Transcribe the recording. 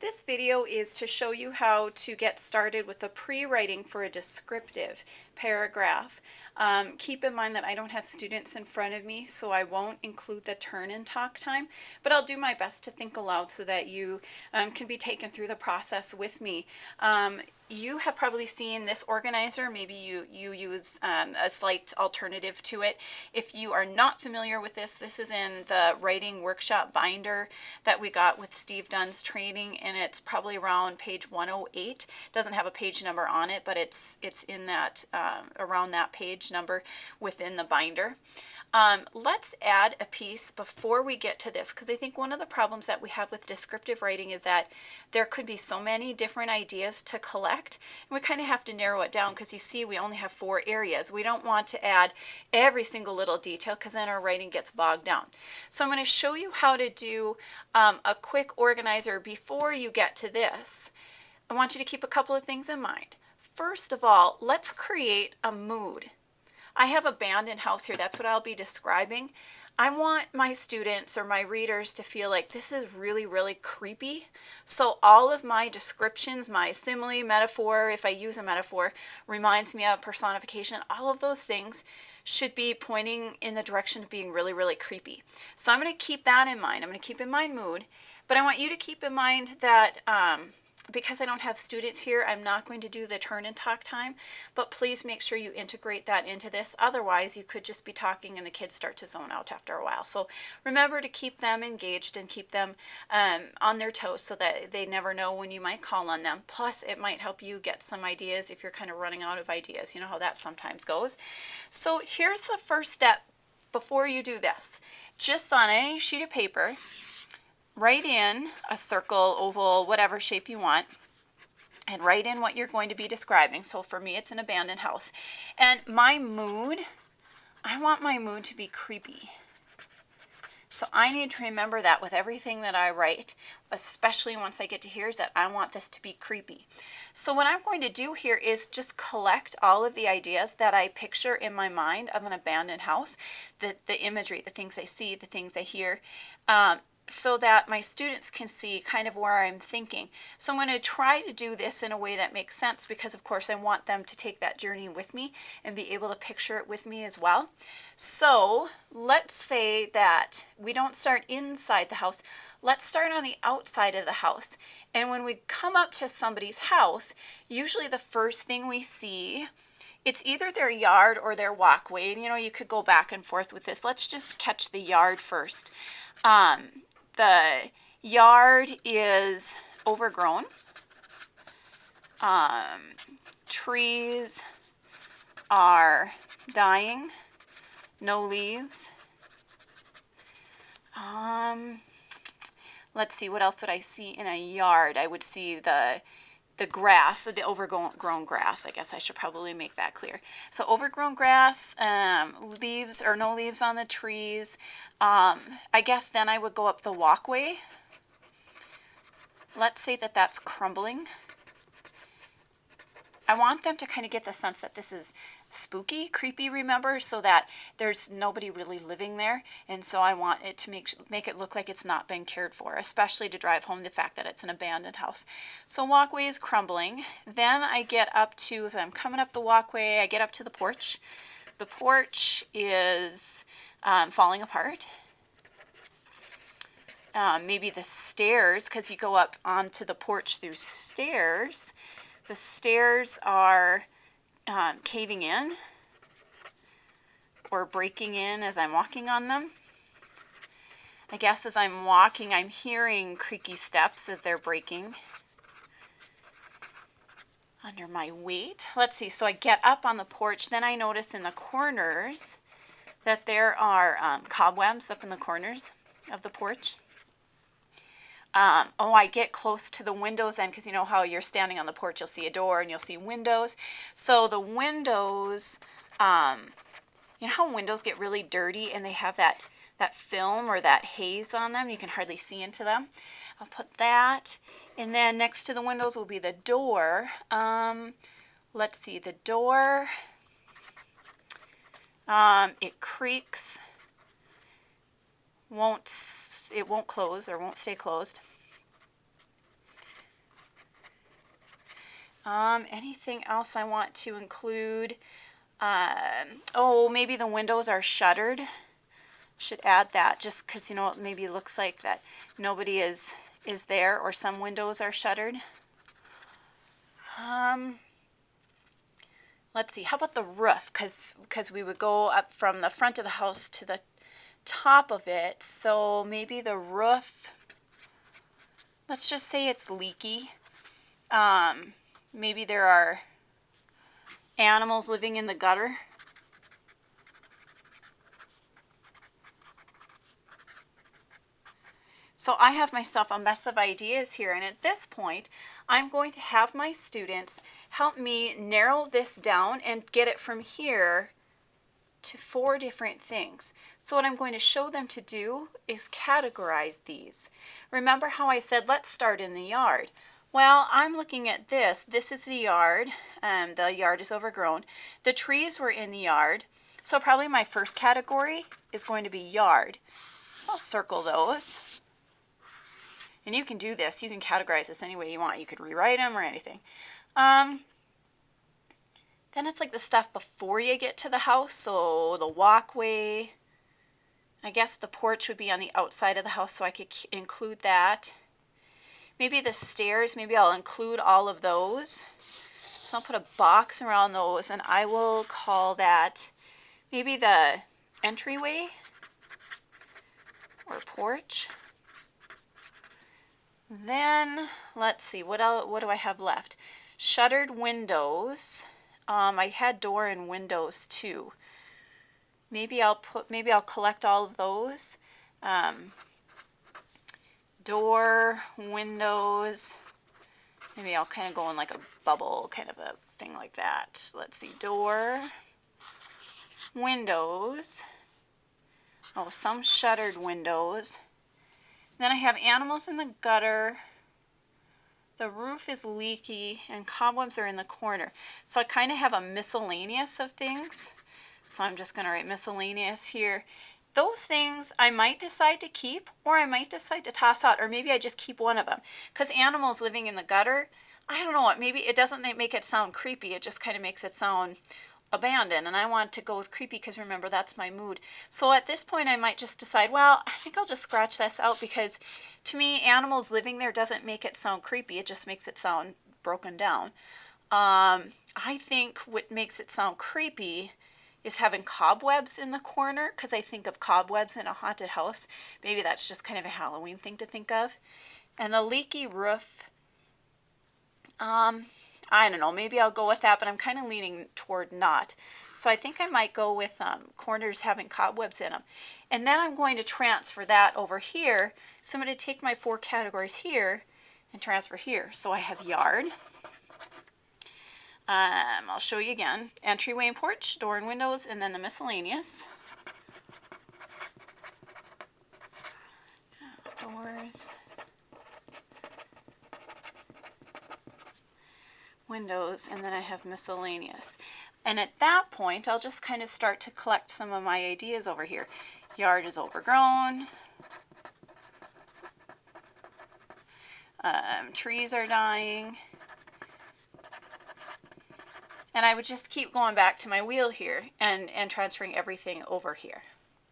This video is to show you how to get started with the pre-writing for a descriptive paragraph. Keep in mind that I don't have students in front of me, so I won't include the turn and talk time, but I'll do my best to think aloud so that you can be taken through the process with me. You have probably seen this organizer. Maybe you use a slight alternative to it. If you are not familiar with this, this is in the writing workshop binder that we got with Steve Dunn's training, and it's probably around page 108. It doesn't have a page number on it, but it's in that around that page number within the binder. Let's add a piece before we get to this, because I think one of the problems that we have with descriptive writing is that there could be so many different ideas to collect, and we kind of have to narrow it down, because you see we only have 4 areas. We don't want to add every single little detail, because then our writing gets bogged down. So I'm going to show you how to do a quick organizer. Before you get to this, I want you to keep a couple of things in mind. First of all, let's create a mood. I have abandoned house here. That's what I'll be describing. I want my students or my readers to feel like this is really, really creepy. So all of my descriptions, my simile, metaphor, if I use a metaphor, reminds me of personification, all of those things should be pointing in the direction of being really, really creepy. So I'm going to keep that in mind. I'm going to keep in mind mood, but I want you to keep in mind that because I don't have students here, I'm not going to do the turn and talk time, but please make sure you integrate that into this. Otherwise, you could just be talking and the kids start to zone out after a while. So remember to keep them engaged and keep them on their toes so that they never know when you might call on them. Plus, it might help you get some ideas if you're kind of running out of ideas. You know how that sometimes goes. So here's the first step before you do this. Just on any sheet of paper, write in a circle, oval, whatever shape you want, and write in what you're going to be describing. So for me, it's an abandoned house. And my mood, I want my mood to be creepy. So I need to remember that with everything that I write, especially once I get to here, is that I want this to be creepy. So what I'm going to do here is just collect all of the ideas that I picture in my mind of an abandoned house, the imagery, the things I see, the things I hear, so that my students can see kind of where I'm thinking. So I'm going to try to do this in a way that makes sense, because of course I want them to take that journey with me and be able to picture it with me as well. So let's say that we don't start inside the house. Let's start on the outside of the house. And when we come up to somebody's house, usually the first thing we see, it's either their yard or their walkway. And you know, you could go back and forth with this. Let's just catch the yard first. The yard is overgrown. Trees are dying. No leaves. Let's see, what else would I see in a yard? I would see the grass, or the overgrown grass. I guess I should probably make that clear. So overgrown grass, leaves or no leaves on the trees. I guess then I would go up the walkway. Let's say that that's crumbling. I want them to kind of get the sense that this is spooky, creepy, remember, so that there's nobody really living there. And so I want it to make it look like it's not been cared for, especially to drive home the fact that it's an abandoned house. So walkway is crumbling. Then I get up to, as I'm coming up the walkway, I get up to the porch. The porch is falling apart. Maybe the stairs, because you go up onto the porch through stairs. The stairs are caving in or breaking in as I'm walking on them. I guess as I'm walking, I'm hearing creaky steps as they're breaking under my weight. Let's see, so I get up on the porch, then I notice in the corners that there are cobwebs up in the corners of the porch. I get close to the windows then, because you know how you're standing on the porch, you'll see a door and you'll see windows. So the windows, you know how windows get really dirty and they have that film or that haze on them? You can hardly see into them. I'll put that. And then next to the windows will be the door. Let's see, the door, it creaks, it won't close or won't stay closed. Anything else I want to include? Oh, maybe the windows are shuttered. Should add that just because, you know, it maybe looks like that nobody is there, or some windows are shuttered. Let's see, how about the roof? Because we would go up from the front of the house to the top of it. So maybe the roof, let's just say it's leaky. Maybe there are animals living in the gutter. So I have myself a mess of ideas here, and at this point I'm going to have my students help me narrow this down and get it from here to 4 different things. So what I'm going to show them to do is categorize these. Remember how I said let's start in the yard? Well, I'm looking at this. This is the yard. The yard is overgrown. The trees were in the yard. So probably my first category is going to be yard. I'll circle those. And you can do this. You can categorize this any way you want. You could rewrite them or anything. Then it's like the stuff before you get to the house. So the walkway. I guess the porch would be on the outside of the house, so I could include that. Maybe the stairs. Maybe I'll include all of those. So I'll put a box around those, and I will call that maybe the entryway or porch. Then let's see, what do I have left? Shuttered windows. I had door and windows too. Maybe I'll collect all of those. Door, windows. Maybe I'll kind of go in like a bubble kind of a thing like that. Let's see, door, windows. Oh, some shuttered windows. Then I have animals in the gutter. The roof is leaky and cobwebs are in the corner. So I kind of have a miscellaneous of things. So I'm just going to write miscellaneous here. Those things I might decide to keep, or I might decide to toss out, or maybe I just keep one of them. Because animals living in the gutter, I don't know what, maybe it doesn't make it sound creepy. It just kind of makes it sound abandoned, and I want to go with creepy because remember that's my mood. So at this point I might just decide, well, I think I'll just scratch this out, because to me animals living there doesn't make it sound creepy. It just makes it sound broken down. I think what makes it sound creepy is having cobwebs in the corner, because I think of cobwebs in a haunted house. Maybe that's just kind of a Halloween thing to think of. And the leaky roof, I don't know, maybe I'll go with that, but I'm kind of leaning toward not. So I think I might go with corners having cobwebs in them. And then I'm going to transfer that over here. So I'm going to take my 4 categories here and transfer here. So I have yard. I'll show you again. Entryway and porch, door and windows, and then the miscellaneous. Doors. Windows, and then I have miscellaneous. And at that point I'll just kind of start to collect some of my ideas over here. Yard is overgrown. Trees are dying. And I would just keep going back to my wheel here and transferring everything over here.